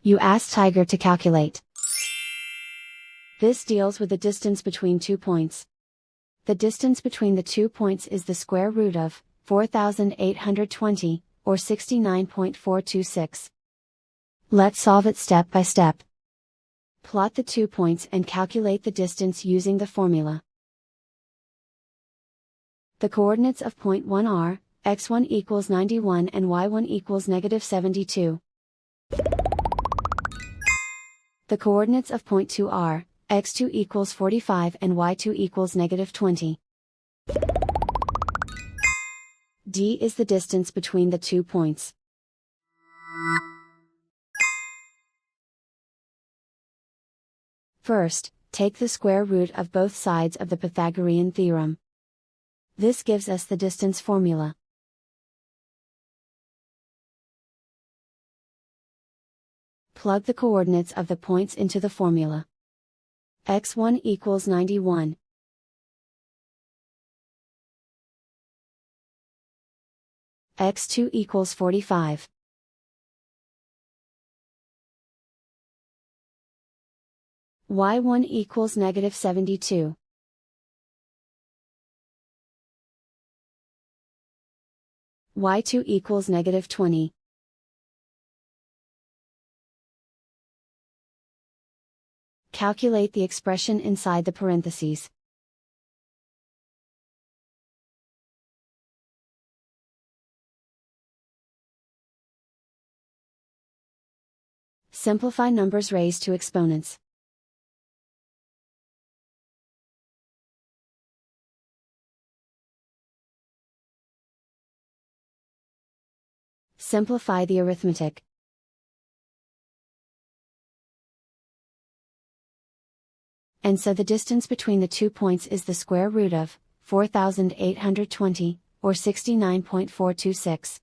You ask Tiger to calculate. This deals with the distance between 2 points. The distance between the 2 points is the square root of 4,820, or 69.426. Let's solve it step by step. Plot the 2 points and calculate the distance using the formula. The coordinates of point 1 are, x1 equals 91 and y1 equals -72. The coordinates of point 2 are, x2 equals 45 and y2 equals -20. D is the distance between the 2 points. First, take the square root of both sides of the Pythagorean theorem. This gives us the distance formula. Plug the coordinates of the points into the formula. x1 equals 91. x2 equals 45. y1 equals -72. y2 equals -20. Calculate the expression inside the parentheses. Simplify numbers raised to exponents. Simplify the arithmetic. And so the distance between the 2 points is the square root of 4,820, or 69.426.